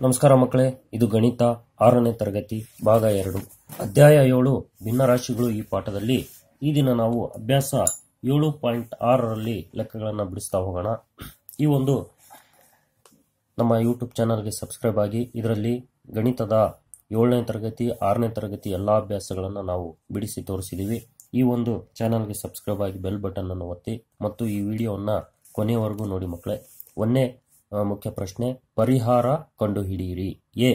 ನಮಸ್ಕಾರ ಮಕ್ಕಳೇ, ಇದು ಗಣಿತ 6ನೇ ತರಗತಿ ಭಾಗ 2 ಅಧ್ಯಾಯ 7 ಭಿನ್ನರಾಶಿಗಳು. ಈ ಪಾಠದಲ್ಲಿ ಈ ದಿನ ನಾವು ಅಭ್ಯಾಸ 7.6ರಲ್ಲಿ ಲೆಕ್ಕಗಳನ್ನು ಬಿಡಿಸ್ತಾ ಹೋಗೋಣ. ಈ ಒಂದು ನಮ್ಮ ಯೂಟ್ಯೂಬ್ ಚಾನಲ್ಗೆ ಸಬ್ಸ್ಕ್ರೈಬ್ ಆಗಿ. ಇದರಲ್ಲಿ ಗಣಿತದ 7ನೇ ತರಗತಿ 6ನೇ ತರಗತಿ ಎಲ್ಲ ಅಭ್ಯಾಸಗಳನ್ನು ನಾವು ಬಿಡಿಸಿ ತೋರಿಸಿದ್ದೀವಿ. ಈ ಒಂದು ಚಾನಲ್ಗೆ ಸಬ್ಸ್ಕ್ರೈಬ್ ಆಗಿ ಬೆಲ್ ಬಟನ್ ಅನ್ನು ಒತ್ತಿ ಮತ್ತು ಈ ವಿಡಿಯೋವನ್ನು ಕೊನೆಯವರೆಗೂ ನೋಡಿ ಮಕ್ಕಳೇ. ಒಂದೇ ಮುಖ್ಯ ಪ್ರಶ್ನೆ, ಪರಿಹಾರ ಕಂಡುಹಿಡಿಯಿರಿ. ಎ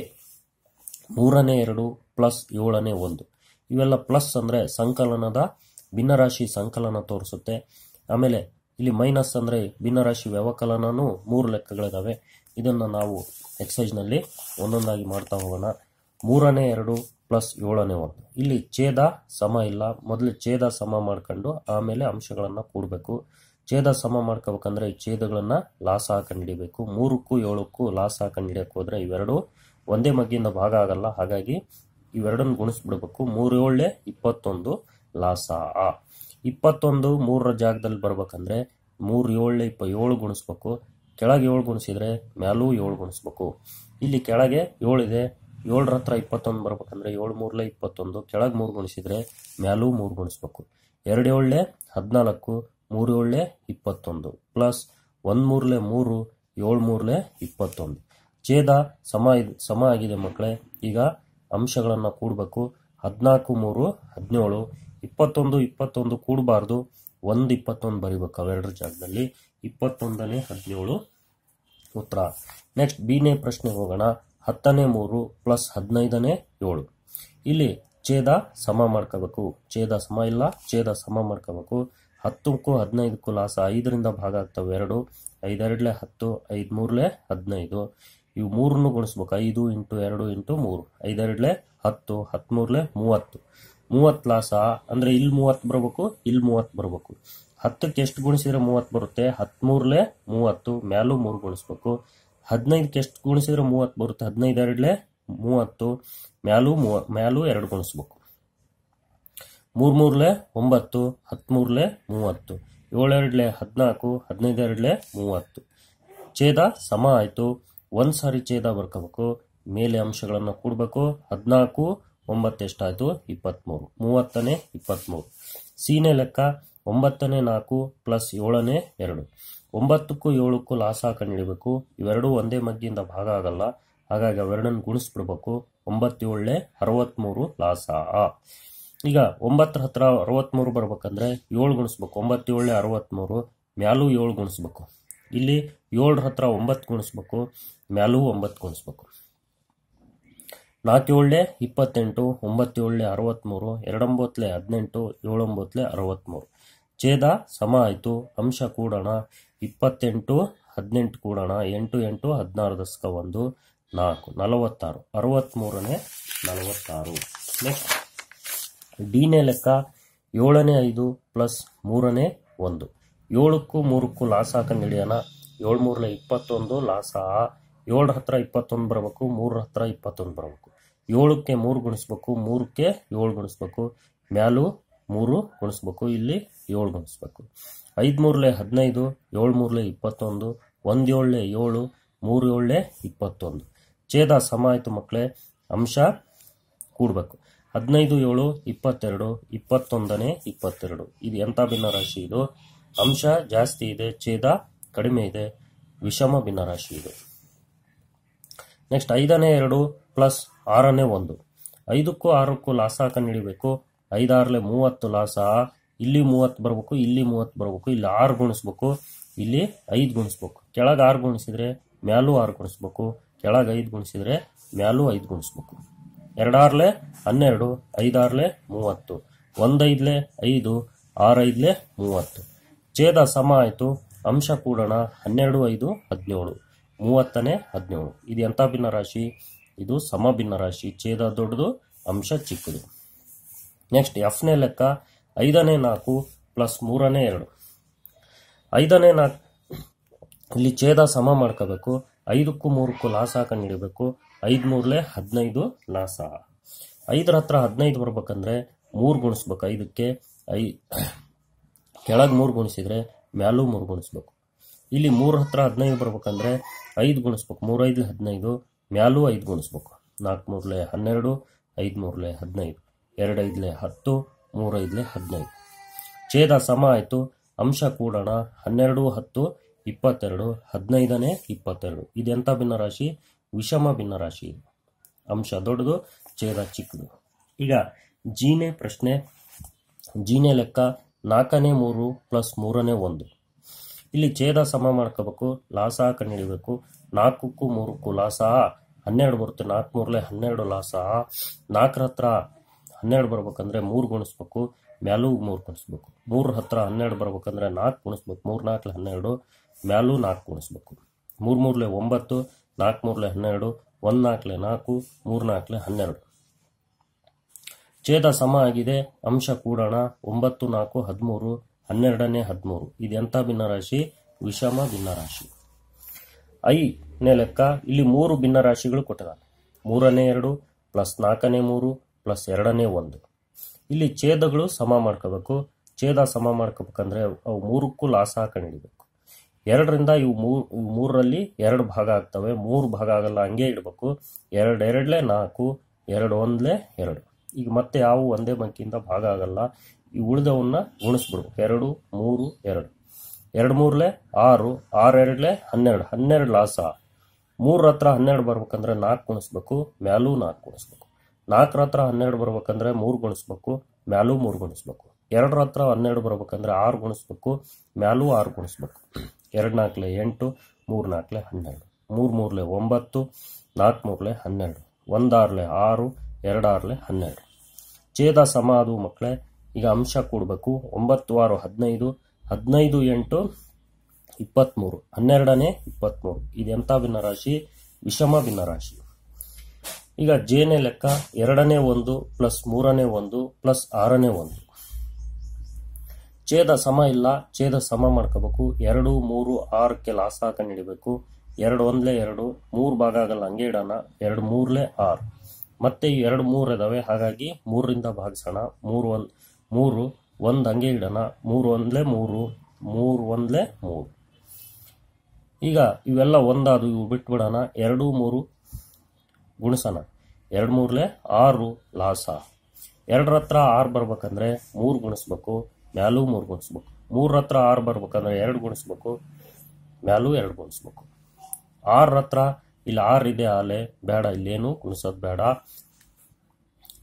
3ನೇ 2 ಪ್ಲಸ್ 7ನೇ 1. ಇವೆಲ್ಲ ಪ್ಲಸ್ ಅಂದರೆ ಸಂಕಲನದ ಭಿನ್ನರಾಶಿ ಸಂಕಲನ ತೋರಿಸುತ್ತೆ. ಆಮೇಲೆ ಇಲ್ಲಿ ಮೈನಸ್ ಅಂದರೆ ಭಿನ್ನರಾಶಿ ವ್ಯವಕಲನೂ 3 ಲೆಕ್ಕಗಳಿದಾವೆ. ಇದನ್ನು ನಾವು ಎಕ್ಸೈಜ್ನಲ್ಲಿ ಒಂದೊಂದಾಗಿ ಮಾಡ್ತಾ ಹೋಗೋಣ. 3ನೇ 2 ಪ್ಲಸ್ 7ನೇ 1. ಇಲ್ಲಿ ಛೇದ ಸಮ ಇಲ್ಲ. ಮೊದಲು ಛೇದ ಸಮ ಮಾಡ್ಕೊಂಡು ಆಮೇಲೆ ಅಂಶಗಳನ್ನು ಕೂಡಬೇಕು. ಛೇದ ಸಮ ಮಾಡ್ಕೋಬೇಕಂದ್ರೆ ಈ ಛೇದಗಳನ್ನು ಲಾಸ ಹಾಕೊಂಡು ಹಿಡಿಬೇಕು. 3ಕ್ಕೂ 7ಕ್ಕೂ ಲಾಸ ಹಾಕೊಂಡು ಹಿಡಿಯಕ್ಕೆ ಹೋದ್ರೆ ಇವೆರಡು ಒಂದೇ ಮಗ್ಗಿಂದ ಭಾಗ ಆಗಲ್ಲ. ಹಾಗಾಗಿ ಇವೆರಡನ್ನು ಗುಣಿಸ್ಬಿಡ್ಬೇಕು. 3 7 21 ಲಾಸ. 21 3ರ ಜಾಗದಲ್ಲಿ ಬರ್ಬೇಕಂದ್ರೆ 3 7 7 ಗುಣಿಸ್ಬೇಕು. ಕೆಳಗೆ 7 ಗುಣಿಸಿದ್ರೆ ಮ್ಯಾಲೂ 7 ಗುಣಿಸ್ಬೇಕು. ಇಲ್ಲಿ ಕೆಳಗೆ 7 ಇದೆ, 7ರ ಹತ್ರ 21 ಬರ್ಬೇಕಂದ್ರೆ 7 3 21, ಕೆಳಗೆ 3 ಗುಣಿಸಿದ್ರೆ ಮ್ಯಾಲೂ 3 ಗುಣಿಸ್ಬೇಕು. 2 7 14, 3 7 21 ಪ್ಲಸ್ 1 3 3, 7 3 21. ಛೇದ ಸಮ ಆಗಿದೆ ಮಕ್ಕಳೇ. ಈಗ ಅಂಶಗಳನ್ನು ಕೂಡಬೇಕು. 14 3 17, 21 21 ಕೂಡಬಾರ್ದು, 1 21 ಬರೀಬೇಕು. ಅವೆರಡರ ಜಾಗದಲ್ಲಿ 21ನೇ 17 ಉತ್ತರ. ನೆಕ್ಸ್ಟ್ ಬಿನೇ ಪ್ರಶ್ನೆಗೆ ಹೋಗೋಣ. 10ನೇ 3 ಪ್ಲಸ್ 15ನೇ 7. ಇಲ್ಲಿ ಛೇದ ಸಮ ಮಾಡ್ಕೋಬೇಕು. ಛೇದ ಸಮ ಇಲ್ಲ, ಛೇದ ಸಮ ಮಾಡ್ಕೋಬೇಕು. 10ಕ್ಕೂ 15ಕ್ಕೂ ಲಾಸ 5ರಿಂದ ಭಾಗ ಆಗ್ತವೆ 2. 5 2 10, 5 3 15. ಇವು 3ನ್ನು ಗುಣಿಸ್ಬೇಕು. 5 × 2 × 3, 5 2 10, 10 3 30. 30 ಲಾಸ ಅಂದ್ರೆ ಇಲ್ಲಿ 30 ಬರಬೇಕು, ಇಲ್ಲಿ 30 ಬರಬೇಕು. 10ಕ್ಕೆ ಎಷ್ಟು ಗುಣಿಸಿದ್ರೆ 30 ಬರುತ್ತೆ? 10 3 30, ಮ್ಯಾಲೂ 3 ಗುಣಿಸ್ಬೇಕು. 15ಕ್ಕೆ ಎಷ್ಟು ಗುಣಿಸಿದ್ರೆ 30 ಬರುತ್ತೆ? 15 2 30, ಮ್ಯಾಲೂ 2 ಗುಣಿಸ್ಬೇಕು. 3 3 9, 10 3 30, 7 2 14, 15 2 30. ಛೇದ ಸಮ ಆಯಿತು. ಒಂದು ಸಾರಿ ಛೇದ ಬರ್ಕೋಬೇಕು. ಮೇಲೆ ಅಂಶಗಳನ್ನು ಕೂಡಬೇಕು. 14 9 ಎಷ್ಟಾಯಿತು? 23. 30ನೇ 23. ಸಿನೇ ಲೆಕ್ಕ. 9ನೇ 4 ಪ್ಲಸ್ 7ನೇ 2. 9ಕ್ಕೂ 7ಕ್ಕೂ ಲಾಸ ಹಾಕೊಂಡು ಹಿಡಿಬೇಕು. ಇವೆರಡೂ ಒಂದೇ ಮಗ್ಗಿಯಿಂದ ಭಾಗ ಆಗಲ್ಲ. ಹಾಗಾಗಿ ಅವೆರಡನ್ನು ಗುಣಿಸ್ಬಿಡ್ಬೇಕು. 9 7 63 ಲಾಸ. ಈಗ 9ರ ಹತ್ರ 63 ಬರ್ಬೇಕಂದ್ರೆ 7 ಗುಣಿಸ್ಬೇಕು. 9 7 63, ಮ್ಯಾಲೂ 7 ಗುಣಿಸ್ಬೇಕು. ಇಲ್ಲಿ 7ರ ಹತ್ರ 9 ಗುಣಿಸ್ಬೇಕು, ಮ್ಯಾಲೂ 9 ಗುಣಿಸ್ಬೇಕು. 4 7 28, 9 7 63, 2 9 18, 7 9 63. ಛೇದ ಸಮ ಆಯಿತು. ಅಂಶ ಕೂಡೋಣ. 28 18 ಕೂಡೋಣ. 8 8 16 ದಸ್ಕ 1 4 46. 63ನೇ 46. ನೆಕ್ಸ್ಟ್ ಡಿನೇ ಲೆಕ್ಕ. 7ನೇ 5 ಪ್ಲಸ್ 3ನೇ 1. 7ಕ್ಕೂ 3ಕ್ಕೂ ಲಾಸ ಹಾಕೊಂಡು ಹಿಡಿಯೋಣ. 7 3 21 ಲಾಸ. 7ರ ಹತ್ರ 21 ಬರಬೇಕು, 3ರ ಹತ್ರ 21 ಬರಬೇಕು. 7ಕ್ಕೆ 3 ಗುಣಿಸ್ಬೇಕು, 3ಕ್ಕೆ 7 ಗುಣಿಸ್ಬೇಕು, ಮ್ಯಾಲೂ 3 ಗುಣಿಸ್ಬೇಕು, ಇಲ್ಲಿ 7 ಗುಣಿಸ್ಬೇಕು. 5 3 15, 7 3 21, 1 7 7, 3 7 21. ಛೇದ ಸಮ ಆಯಿತು ಮಕ್ಕಳೇ. ಅಂಶ ಕೂಡಬೇಕು. 15 7 22, 21ನೇ 22. ಇದು ಎಂಥ ಭಿನ್ನರಾಶಿ? ಇದು ಅಂಶ ಜಾಸ್ತಿ ಇದೆ, ಛೇದ ಕಡಿಮೆ ಇದೆ, ವಿಷಮ ಭಿನ್ನರಾಶಿ ಇದು. ನೆಕ್ಸ್ಟ್ 5ನೇ 2 ಪ್ಲಸ್ 6ನೇ 1. 5ಕ್ಕೂ 6ಕ್ಕೂ ಲಾಸ ಹಾಕೊಂಡು ಹಿಡಿಬೇಕು. 5 6 30 ಲಾಸ. ಇಲ್ಲಿ 30 ಬರಬೇಕು, ಇಲ್ಲಿ 30 ಬರಬೇಕು. ಇಲ್ಲಿ 6 ಗುಣಿಸ್ಬೇಕು, ಇಲ್ಲಿ 5 ಗುಣಿಸ್ಬೇಕು. ಕೆಳಗೆ 6 ಗುಣಿಸಿದ್ರೆ ಮ್ಯಾಲೂ 6 ಗುಣಿಸ್ಬೇಕು. ಕೆಳಗೆ 5 ಗುಣಿಸಿದ್ರೆ ಮ್ಯಾಲೂ 5 ಗುಣಿಸ್ಬೇಕು. 2 6 12, 5 6 30, 1 5 5, 6 5 30. ಛೇದ ಸಮ ಆಯಿತು. ಅಂಶ ಕೂಡೋಣ. 12 5 17, 30ನೇ 17. ಇದು ಎಂಥ ಭಿನ್ನರಾಶಿ? ಇದು ಸಮ ಭಿನ್ನರಾಶಿ. ಛೇದ ದೊಡ್ಡದು, ಅಂಶ ಚಿಕ್ಕದು. ನೆಕ್ಸ್ಟ್ ಎಫ್ನೇ ಲೆಕ್ಕ. 5ನೇ 4 ಪ್ಲಸ್ 3ನೇ 2. 5ನೇ 4 ಇಲ್ಲಿ ಛೇದ ಸಮ ಮಾಡ್ಕೋಬೇಕು. 5ಕ್ಕೂ 3ಕ್ಕೂ ಲಾಸ ಹಾಕೊಂಡು ಹಿಡಿಬೇಕು. 5 3 15 ಲಾಸ. 5ರ ಹತ್ರ 15 ಬರ್ಬೇಕಂದ್ರೆ 3 ಗುಣಿಸ್ಬೇಕು. 5ಕ್ಕೆ ಕೆಳಗೆ 3 ಗುಣಿಸಿದ್ರೆ ಮ್ಯಾಲೂ 3 ಗುಣಿಸ್ಬೇಕು. ಇಲ್ಲಿ 3ರ ಹತ್ರ 15 ಬರ್ಬೇಕಂದ್ರೆ 5 ಗುಣಿಸ್ಬೇಕು. 3 5 15, ಮ್ಯಾಲೂ 5 ಗುಣಿಸ್ಬೇಕು. 4 ಮೂರ್ಲೆ 12, 5 ಮೂರ್ಲೆ 15, 2 ಐದ್ಲೆ 10, 3 ಐದ್ಲೆ 15. ಛೇದ ಸಮ ಆಯಿತು. ಅಂಶ ಕೂಡೋಣ. 12, 10, 22, 15ನೇ 22. ಇದೆಂಥ ಭಿನ್ನರಾಶಿ? ವಿಷಮ ಭಿನ್ನರಾಶಿ. ಅಂಶ ದೊಡ್ಡದು, ಛೇದ ಚಿಕ್ಕದು. ಈಗ ಜೀನೇ ಪ್ರಶ್ನೆ. ಜೀನೇ ಲೆಕ್ಕ 4ನೇ 3 ಪ್ಲಸ್ 3ನೇ 1. ಇಲ್ಲಿ ಛೇದ ಸಮ ಮಾಡ್ಕೋಬೇಕು, ಲಾಸ ಕಂಡುಹಿಡಿಬೇಕು. 4ಕ್ಕೂ 3ಕ್ಕೂ ಲಾಸ 12 ಬರುತ್ತೆ. 4 ಮೂರ್ಲೆ 12 ಲಾಸ. 4 ಹತ್ರ 12 ಬರ್ಬೇಕಂದ್ರೆ 3 ಗುಣಿಸ್ಬೇಕು, ಮ್ಯಾಲೂ 3 ಗುಣಿಸ್ಬೇಕು. 3 ಹತ್ರ 12 ಬರ್ಬೇಕಂದ್ರೆ 4 ಗುಣಿಸ್ಬೇಕು. 3 4 12, ಮ್ಯಾಲೂ 4 ಗುಣಿಸ್ಬೇಕು. 3 ಮೂರ್ಲೆ 9, 4 ಮೂರ್ಲೆ 12, 1 4 4, 3 4 12. ಛೇದ ಸಮ ಆಗಿದೆ. ಅಂಶ ಕೂಡೋಣ. 9 4 13, 12ನೇ 13. ಇದೆಂಥ ಭಿನ್ನರಾಶಿ? ವಿಷಮ ಭಿನ್ನರಾಶಿ. ಐನೇ ಲೆಕ್ಕ. ಇಲ್ಲಿ 3 ಭಿನ್ನರಾಶಿಗಳು ಕೊಟ್ಟಿದ್ದಾನೆ. 3ನೇ 2 ಪ್ಲಸ್ 4ನೇ 3 ಪ್ಲಸ್ 2ನೇ 1. ಇಲ್ಲಿ ಛೇದಗಳು ಸಮ ಮಾಡ್ಕೋಬೇಕು. ಛೇದ ಸಮ ಮಾಡ್ಕೋಬೇಕಂದ್ರೆ ಅವು 3ಕ್ಕೂ ಲಾಸ ಕಂಡುಹಿಡಿಬೇಕು. 2ರಿಂದ ಇವು 3ರಲ್ಲಿ 2 ಭಾಗ ಆಗ್ತವೆ. 3 ಭಾಗ ಆಗಲ್ಲ, ಹಂಗೆ ಇಡಬೇಕು. 2 2ಲೆ 4, 2 1ಲೆ 2. ಈಗ ಮತ್ತೆ ಯಾವ ಒಂದೇ ಬಂಕಿಯಿಂದ ಭಾಗ ಆಗಲ್ಲ. ಈ ಉಳಿದವನ್ನ ಗುಣಿಸ್ಬಿಡ್ಬೇಕು. 2 3 2. 2 ಮೂರ್ಲೆ 6, 6 2ಲೆ 12, 12 ಲಾಸ. 3 ಹತ್ರ 12 ಬರ್ಬೇಕಂದ್ರೆ 4 ಗುಣಿಸ್ಬೇಕು, ಮ್ಯಾಲೂ 4 ಗುಣಿಸ್ಬೇಕು. 4 ಹತ್ರ 12 ಬರ್ಬೇಕಂದ್ರೆ 3 ಗುಣಿಸ್ಬೇಕು, ಮ್ಯಾಲೂ 3 ಗುಣಿಸ್ಬೇಕು. 2 ಹತ್ರ 12 ಬರ್ಬೇಕಂದ್ರೆ 6 ಗುಣಿಸ್ಬೇಕು, ಮ್ಯಾಲೂ 6 ಗುಣಿಸ್ಬೇಕು. 2 4 8, 3 4 12, 3 ಮೂರ್ಲೆ 9, 4 ಮೂರ್ಲೆ 12, 1 6 6, 2 6 12. ಛೇದ ಸಮ ಅದು ಮಕ್ಕಳೇ. ಈಗ ಅಂಶ ಕೂಡಬೇಕು. 9 6 15, 15 8 23, 12ನೇ 23. ಇದೆಂಥ ಭಿನ್ನರಾಶಿ? ವಿಷಮ ಭಿನ್ನರಾಶಿ. ಈಗ ಜೇನೇ ಲೆಕ್ಕ. 2ನೇ 1 ಪ್ಲಸ್ 3ನೇ 1 ಪ್ಲಸ್ 6ನೇ 1. ಛೇದ ಸಮ ಇಲ್ಲ. ಛೇದ ಸಮ ಮಾಡ್ಕೋಬೇಕು. 2 3 6ಕ್ಕೆ ಲಾಸ ಕಂಡುಹಿಡಿಬೇಕು. 2 1ಲೆ 2, 3 ಭಾಗ ಆಗಲ್ಲ, ಹಂಗೆ ಇಡೋಣ. 2 ಮೂರ್ಲೆ 6. ಮತ್ತೆ ಈ 2 3 ಇದಾವೆ, ಹಾಗಾಗಿ 3ರಿಂದ ಭಾಗಿಸೋಣ. 3 1 ಹಂಗೆ ಇಡೋಣ. 3 1ಲೆ 3, 3 1ಲೆ 3. ಈಗ ಇವೆಲ್ಲ ಒಂದಾದು, ಇವು ಬಿಟ್ಬಿಡೋಣ. 2 3 ಗುಣಿಸೋಣ. 2 ಮೂರ್ಲೆ 6 ಲಾಸ. 2 ಹತ್ರ 6 ಬರ್ಬೇಕಂದ್ರೆ 3 ಗುಣಿಸ್ಬೇಕು, ಮ್ಯಾಲೂ 3 ಗುಣಿಸ್ಬೇಕು. 3 ಹತ್ರ 6 ಬರ್ಬೇಕಂದ್ರೆ 2 ಗುಣಿಸ್ಬೇಕು, ಮ್ಯಾಲೂ 2 ಗುಣಿಸ್ಬೇಕು. 6 ಹತ್ರ ಇಲ್ಲಿ 6 ಇದೆ, ಆಲೆ ಬೇಡ, ಇಲ್ಲೇನು ಗುಣಿಸೋದು ಬೇಡ.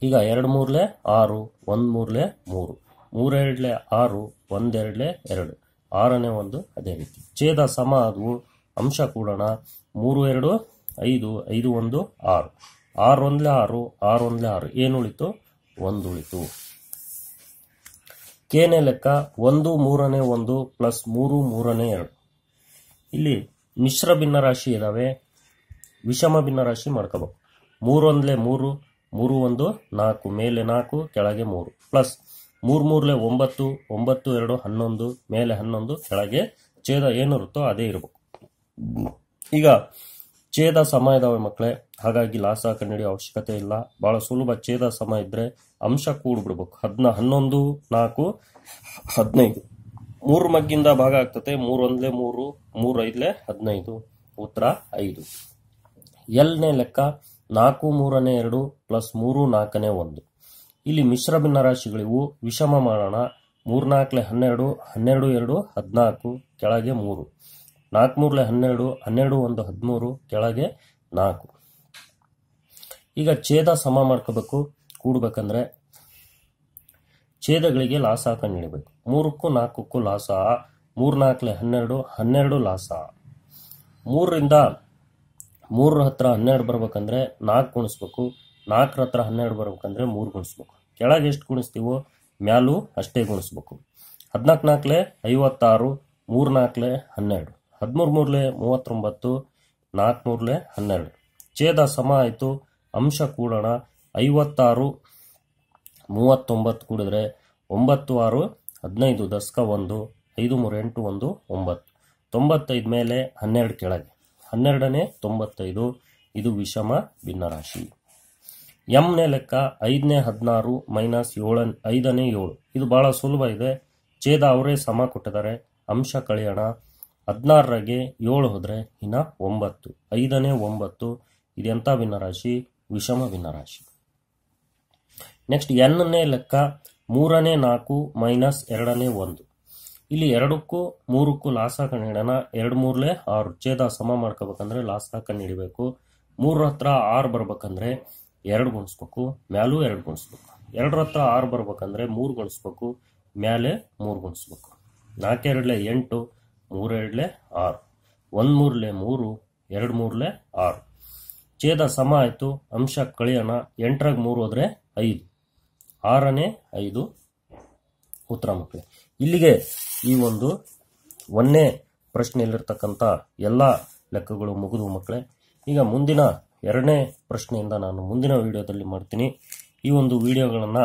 ಈಗ 2 ಮೂರ್ಲೆ 6, 1 ಮೂರ್ಲೆ 3, 3 2ಲೆ 6, 1 2ಲೆ 2, 6ನೇ 1 ಅದೇ ರೀತಿ. ಛೇದ ಸಮ ಆದವು. ಅಂಶ ಕೂಡೋಣ. 3 2 5, 5 1 6, 6 1ಲೆ 6, 6 1ಲೆ 6. ಏನು ಉಳಿತು? 1 ಉಳಿತು. ಕೇನೇ ಲೆಕ್ಕ. 1 3ನೇ 1 ಪ್ಲಸ್ 3 3ನೇ 2. ಇಲ್ಲಿ ಮಿಶ್ರ ಭಿನ್ನರಾಶಿ ಇದಾವೆ. ವಿಷಮ ಭಿನ್ನರಾಶಿ ಮಾಡ್ಕೋಬೇಕು. 3 1ಲೆ 3, 3 1 4, ಮೇಲೆ 4 ಕೆಳಗೆ 3 ಪ್ಲಸ್ 3 3ಲೆ 9, 9 2 11, ಮೇಲೆ 11 ಕೆಳಗೆ. ಛೇದ ಏನಿರುತ್ತೋ ಅದೇ ಇರಬೇಕು. ಈಗ ಛೇದ ಸಮ ಇದಾವೆ ಮಕ್ಕಳೇ, ಹಾಗಾಗಿ ಲಾಸ ಕಂಡುಹಿಡಿಯೋ ಅವಶ್ಯಕತೆ ಇಲ್ಲ. ಬಹಳ ಸುಲಭ. ಛೇದ ಸಮ ಇದ್ರೆ ಅಂಶ ಕೂಡ್ಬಿಡ್ಬೇಕು. 11 4 15. 3 ಮಗ್ಗಿಂದ ಭಾಗ ಆಗ್ತದೆ. 3 1ಲೆ 3, 3 5ಲೆ 15. ಉತ್ತರ 5. ಎಲ್ನೇ ಲೆಕ್ಕ. 4 3ನೇ 2 ಪ್ಲಸ್ 3 4ನೇ 1. ಇಲ್ಲಿ ಮಿಶ್ರ ಭಿನ್ನರಾಶಿಗಳಿವು. ವಿಷಮ ಮಾಡೋಣ. 3 4ಲೆ 12, 12 2 14, ಕೆಳಗೆ 3. 4 ಮೂರ್ಲೆ 12, 12 1 13, ಕೆಳಗೆ 4. ಈಗ ಛೇದ ಸಮ ಮಾಡ್ಕೋಬೇಕು. ಕೂಡ್ಬೇಕಂದ್ರೆ ಛೇದಗಳಿಗೆ ಲಾಸ ಕಂಡುಹಿಡಿಬೇಕು. 3ಕ್ಕೂ 4ಕ್ಕೂ ಲಾಸ. 3 4ಲೆ 12, 12 ಲಾಸ. 3ರಿಂದ 3 ಹತ್ರ 12 ಬರ್ಬೇಕಂದ್ರೆ 4 ಗುಣಿಸ್ಬೇಕು. 4 ಹತ್ರ 12 ಬರ್ಬೇಕಂದ್ರೆ 3 ಗುಣಿಸ್ಬೇಕು. ಕೆಳಗೆ ಎಷ್ಟು ಗುಣಿಸ್ತೀವೋ ಮ್ಯಾಲೂ ಅಷ್ಟೇ ಗುಣಿಸ್ಬೇಕು. 14 4ಲೆ 56, 3 4ಲೆ 12, 13 ಮೂರ್ಲೆ 39, 4 ಮೂರ್ಲೆ 12. ಛೇದ ಸಮ ಆಯಿತು. ಅಂಶ ಕೂಡೋಣ. 56 39 ಕೂಡಿದ್ರೆ 9 6 15, ದಸ್ಕ 1, 5 3 8 1 9. 95 ಮೇಲೆ 12 ಕೆಳಗೆ. 12ನೇ 95. ಇದು ವಿಷಮ ಭಿನ್ನರಾಶಿ. ಎಂನೇ ಲೆಕ್ಕ. 5ನೇ 16 ಮೈನಸ್ 5ನೇ 7. ಇದು ಬಹಳ ಸುಲಭ ಇದೆ. ಛೇದ ಅವರೇ ಸಮ ಕೊಟ್ಟಿದ್ದಾರೆ. ಅಂಶ ಕಳೆಯೋಣ. 16ಗೆ 7 ಹೋದ್ರೆ ಇನ್ನ 9. 5ನೇ 9. ಇದೆಂಥ ಭಿನ್ನರಾಶಿ? ವಿಷಮ ಭಿನ್ನರಾಶಿ. ನೆಕ್ಸ್ಟ್ ಎನ್ನೇ ಲೆಕ್ಕ 3ನೇ 4 ಮೈನಸ್ 2ನೇ 1. ಇಲ್ಲಿ 2ಕ್ಕೂ 3ಕ್ಕೂ ಲಾಸ ಕಂಡುಹಿಡಿಯೋಣ. 2 3 6 ಛೇದ ಸಮ ಮಾಡ್ಕೋಬೇಕಂದ್ರೆ ಲಾಸ ಕಂಡುಹಿಡಿಬೇಕು. 3 ಹತ್ರ 6 ಬರ್ಬೇಕಂದ್ರೆ 2 ಗುಣಿಸ್ಬೇಕು, ಮ್ಯಾಲೂ 2 ಗುಣಿಸ್ಬೇಕು. 2 ಹತ್ರ 6 ಬರ್ಬೇಕಂದ್ರೆ 3 ಗುಣಿಸ್ಬೇಕು, ಮ್ಯಾಲೆ 3 ಗುಣಿಸ್ಬೇಕು. 4 2 8, 3 2 6, 1 3 3, 2 3 6. ಛೇದ ಸಮ ಆಯಿತು. ಅಂಶ ಕಳೆಯೋಣ. 8ರಾಗ 3 ಹೋದ್ರೆ 5, 6ನೇ 5 ಉತ್ತರ ಮಕ್ಕಳೇ. ಇಲ್ಲಿಗೆ ಈ ಒಂದು 1ನೇ ಪ್ರಶ್ನೆಯಲ್ಲಿರ್ತಕ್ಕಂಥ ಎಲ್ಲ ಲೆಕ್ಕಗಳು ಮುಗಿದು ಮಕ್ಕಳೇ. ಈಗ ಮುಂದಿನ 2ನೇ ಪ್ರಶ್ನೆಯಿಂದ ನಾನು ಮುಂದಿನ ವಿಡಿಯೋದಲ್ಲಿ ಮಾಡ್ತೀನಿ. ಈ ಒಂದು ವಿಡಿಯೋಗಳನ್ನು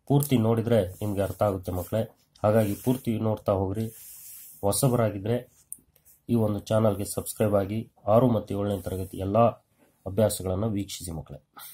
ಪೂರ್ತಿ ನೋಡಿದರೆ ನಿಮಗೆ ಅರ್ಥ ಆಗುತ್ತೆ ಮಕ್ಕಳೇ. ಹಾಗಾಗಿ ಪೂರ್ತಿ ನೋಡ್ತಾ ಹೋಗ್ರಿ. ಹೊಸಬರಾಗಿದ್ದರೆ ಈ ಒಂದು ಚಾನಲ್ಗೆ ಸಬ್ಸ್ಕ್ರೈಬ್ ಆಗಿ 6 ಮತ್ತು 7ನೇ ತರಗತಿ ಎಲ್ಲ ಅಭ್ಯಾಸಗಳನ್ನು ವೀಕ್ಷಿಸಿ ಮಕ್ಕಳೇ.